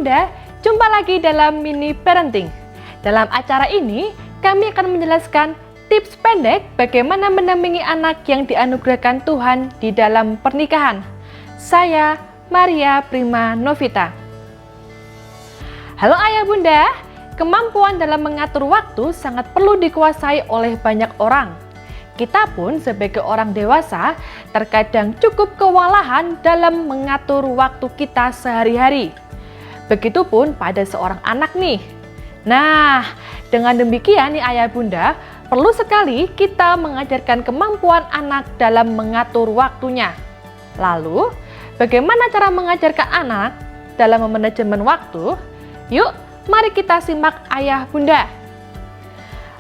Bunda, jumpa lagi dalam Mini Parenting. Dalam acara ini, kami akan menjelaskan tips pendek bagaimana mendampingi anak yang dianugerahkan Tuhan di dalam pernikahan. Saya Maria Prima Novita. Halo Ayah Bunda, kemampuan dalam mengatur waktu sangat perlu dikuasai oleh banyak orang. Kita pun sebagai orang dewasa terkadang cukup kewalahan dalam mengatur waktu kita sehari-hari. Begitupun pada seorang anak nih. Nah, dengan demikian nih Ayah Bunda, perlu sekali kita mengajarkan kemampuan anak dalam mengatur waktunya. Lalu, bagaimana cara mengajarkan anak dalam memanajemen waktu? Yuk, mari kita simak Ayah Bunda.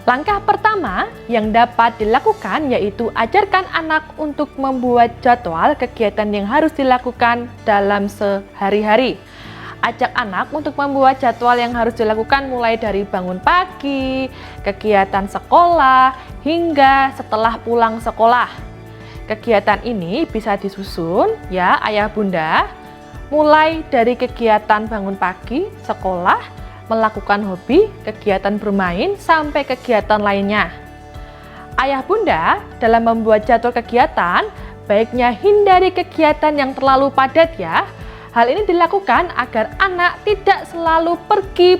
Langkah pertama yang dapat dilakukan yaitu ajarkan anak untuk membuat jadwal kegiatan yang harus dilakukan dalam sehari-hari. Ajak anak untuk membuat jadwal yang harus dilakukan mulai dari bangun pagi, kegiatan sekolah, hingga setelah pulang sekolah. Kegiatan ini bisa disusun ya Ayah Bunda, mulai dari kegiatan bangun pagi, sekolah, melakukan hobi, kegiatan bermain, sampai kegiatan lainnya. Ayah Bunda dalam membuat jadwal kegiatan, baiknya hindari kegiatan yang terlalu padat ya. Hal ini dilakukan agar anak tidak selalu pergi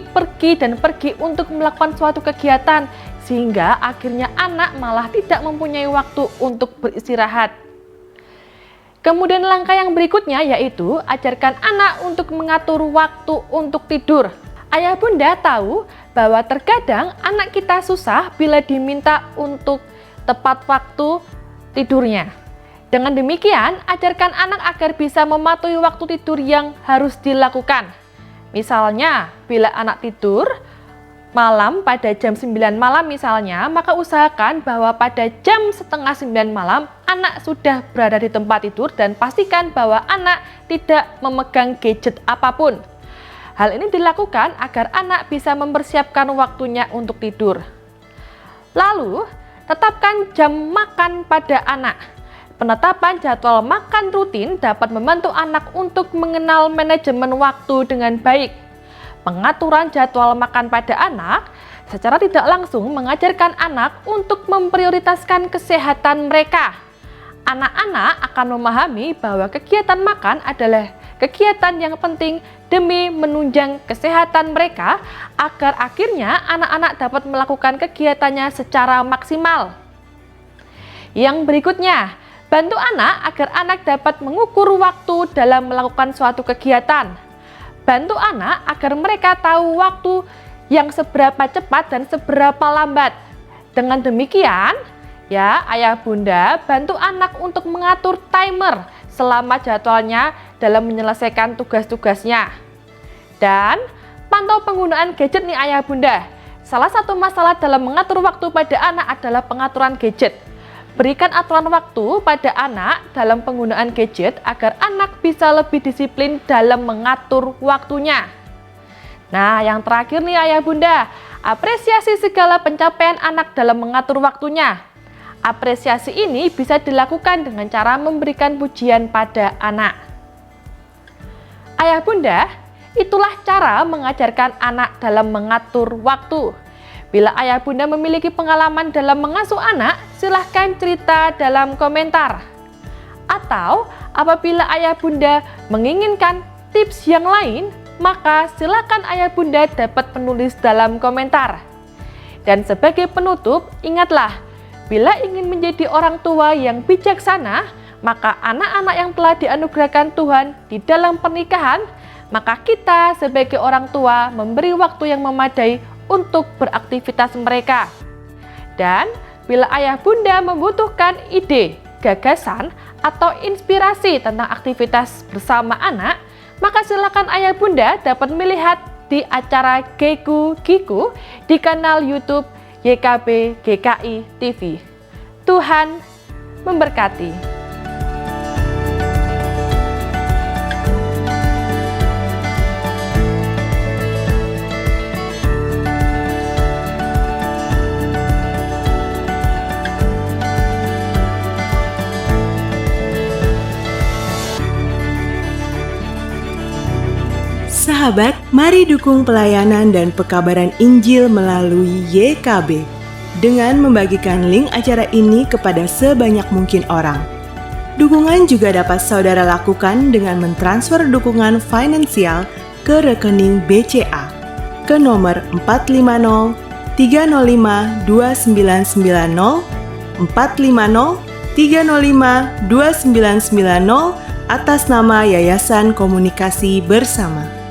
untuk melakukan suatu kegiatan, sehingga akhirnya anak malah tidak mempunyai waktu untuk beristirahat. Kemudian langkah yang berikutnya yaitu ajarkan anak untuk mengatur waktu untuk tidur. Ayah Bunda tahu bahwa terkadang anak kita susah bila diminta untuk tepat waktu tidurnya. Dengan demikian, ajarkan anak agar bisa mematuhi waktu tidur yang harus dilakukan. Misalnya, bila anak tidur malam pada jam 9 malam misalnya, maka usahakan bahwa pada jam setengah 9 malam, anak sudah berada di tempat tidur dan pastikan bahwa anak tidak memegang gadget apapun. Hal ini dilakukan agar anak bisa mempersiapkan waktunya untuk tidur. Lalu, tetapkan jam makan pada anak. Penetapan jadwal makan rutin dapat membantu anak untuk mengenal manajemen waktu dengan baik. Pengaturan jadwal makan pada anak secara tidak langsung mengajarkan anak untuk memprioritaskan kesehatan mereka. Anak-anak akan memahami bahwa kegiatan makan adalah kegiatan yang penting demi menunjang kesehatan mereka agar akhirnya anak-anak dapat melakukan kegiatannya secara maksimal. Yang berikutnya, bantu anak agar anak dapat mengukur waktu dalam melakukan suatu kegiatan. Bantu anak agar mereka tahu waktu yang seberapa cepat dan seberapa lambat. Dengan demikian, ya Ayah Bunda, bantu anak untuk mengatur timer selama jadwalnya dalam menyelesaikan tugas-tugasnya. Dan pantau penggunaan gadget nih Ayah Bunda. Salah satu masalah dalam mengatur waktu pada anak adalah pengaturan gadget. Berikan aturan waktu pada anak dalam penggunaan gadget agar anak bisa lebih disiplin dalam mengatur waktunya. Nah, yang terakhir nih Ayah Bunda, apresiasi segala pencapaian anak dalam mengatur waktunya. Apresiasi ini bisa dilakukan dengan cara memberikan pujian pada anak. Ayah Bunda, itulah cara mengajarkan anak dalam mengatur waktu. Bila Ayah Bunda memiliki pengalaman dalam mengasuh anak, silahkan cerita dalam komentar. Atau apabila Ayah Bunda menginginkan tips yang lain, maka silahkan Ayah Bunda dapat menulis dalam komentar. Dan sebagai penutup, ingatlah, bila ingin menjadi orang tua yang bijaksana, maka anak-anak yang telah dianugerahkan Tuhan di dalam pernikahan, maka kita sebagai orang tua memberi waktu yang memadai untuk beraktivitas mereka. Dan bila Ayah Bunda membutuhkan ide, gagasan, atau inspirasi tentang aktivitas bersama anak, maka silakan Ayah Bunda dapat melihat di acara Geku Giku di kanal YouTube YKB GKI TV. Tuhan memberkati. Sahabat Mari dukung pelayanan dan pekabaran Injil melalui YKB dengan membagikan link acara ini kepada sebanyak mungkin orang. Dukungan juga dapat saudara lakukan dengan mentransfer dukungan finansial ke rekening BCA ke nomor 450 305 2990 450 305 2990 atas nama Yayasan Komunikasi Bersama.